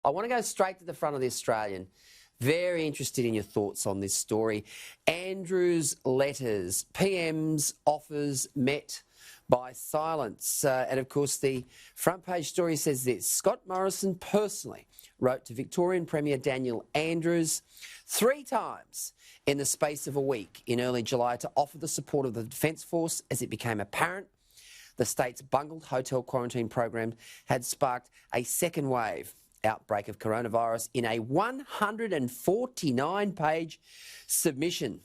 I want to go straight to the front of the Australian. Very interested in your thoughts on this story. Andrews' letters, PM's offers met by silence. And of course, the front page story says this. Scott Morrison personally wrote to Victorian Premier Daniel Andrews 3 times in the space of a week in early July to offer the support of the Defence Force as it became apparent the state's bungled hotel quarantine program had sparked a second wave outbreak of coronavirus in a 149-page submission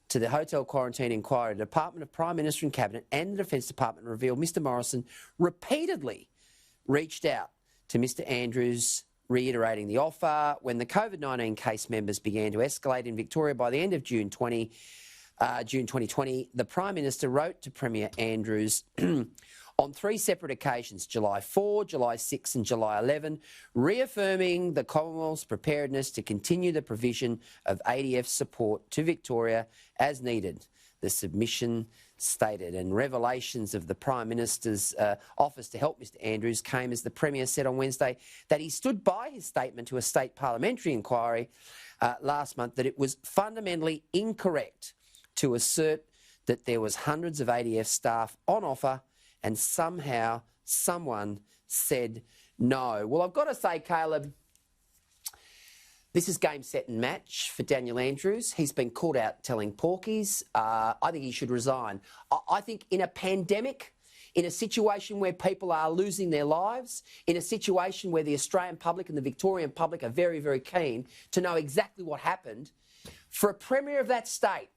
to the Hotel Quarantine Inquiry. The Department of Prime Minister and Cabinet and the Defence Department revealed Mr Morrison repeatedly reached out to Mr Andrews, reiterating the offer. When the COVID-19 case members began to escalate in Victoria by the end of June 2020, the Prime Minister wrote to Premier Andrews on 3 separate occasions, July 4, July 6 and July 11, reaffirming the Commonwealth's preparedness to continue the provision of ADF support to Victoria as needed, the submission stated. And revelations of the Prime Minister's office to help Mr Andrews came as the Premier said on Wednesday that he stood by his statement to a state parliamentary inquiry last month that it was fundamentally incorrect to assert that there was hundreds of ADF staff on offer and somehow someone said no. Well, I've got to say, Caleb, this is game, set and match for Daniel Andrews. He's been caught out telling porkies. I think he should resign. I think in a pandemic, in a situation where people are losing their lives, in a situation where the Australian public and the Victorian public are very, very keen to know exactly what happened, for a Premier of that state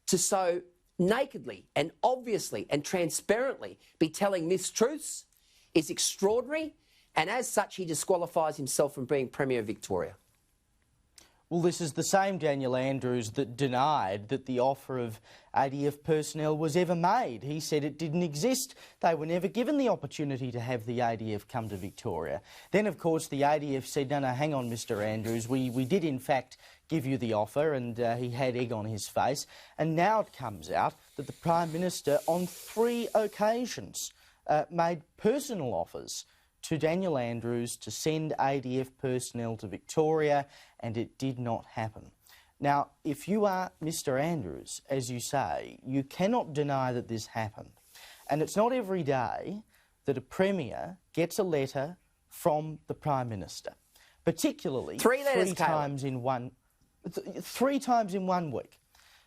to so nakedly and obviously and transparently be telling mistruths is extraordinary, and as such he disqualifies himself from being Premier of Victoria. Well, this is the same Daniel Andrews that denied that the offer of ADF personnel was ever made. He said it didn't exist. They were never given the opportunity to have the ADF come to Victoria. Then, of course, the ADF said, no, hang on, Mr Andrews, we did in fact give you the offer, and he had egg on his face. And now it comes out that the Prime Minister on 3 occasions made personal offers to Daniel Andrews to send ADF personnel to Victoria, and it did not happen. Now, if you are Mr Andrews, as you say, you cannot deny that this happened. And it's not every day that a Premier gets a letter from the Prime Minister, particularly 3 letters, 3 times in one 3 times in 1 week.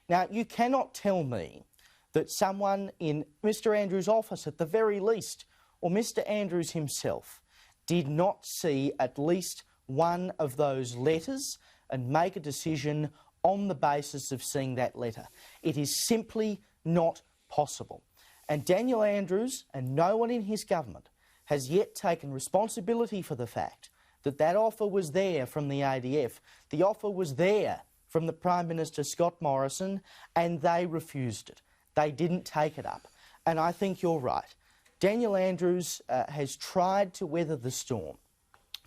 Now, you cannot tell me that someone in Mr Andrews' office, at the very least, or Mr Andrews himself, did not see at least one of those letters and make a decision on the basis of seeing that letter. It is simply not possible. And Daniel Andrews and no one in his government has yet taken responsibility for the fact that that offer was there from the ADF. The offer was there from the Prime Minister, Scott Morrison, and they refused it. They didn't take it up. And I think you're right. Daniel Andrews has tried to weather the storm,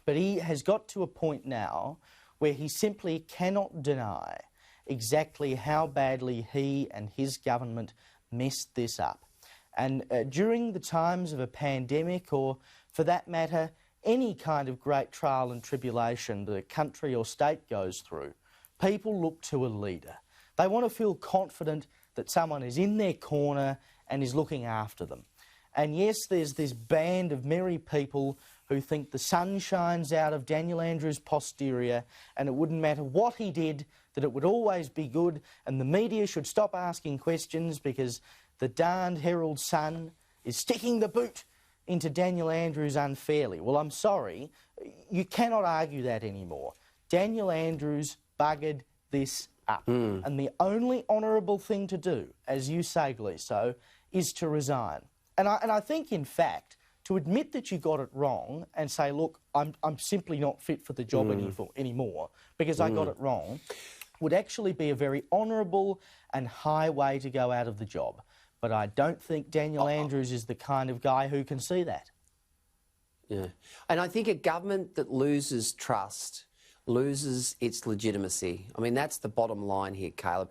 but he has got to a point now where he simply cannot deny exactly how badly he and his government messed this up. And during the times of a pandemic, or for that matter, any kind of great trial and tribulation that a country or state goes through, people look to a leader. They want to feel confident that someone is in their corner and is looking after them. And yes, there's this band of merry people who think the sun shines out of Daniel Andrews' posterior and it wouldn't matter what he did, that it would always be good, and the media should stop asking questions because the darned Herald Sun is sticking the boot into Daniel Andrews unfairly. Well, I'm sorry, you cannot argue that anymore. Daniel Andrews buggered this up. And the only honourable thing to do, as you say, Gleeson, is to resign. And I think, in fact, to admit that you got it wrong and say, look, I'm simply not fit for the job anymore because I got it wrong, would actually be a very honourable and high way to go out of the job. But I don't think Daniel Andrews is the kind of guy who can see that. Yeah. And I think a government that loses trust loses its legitimacy. I mean, that's the bottom line here, Caleb.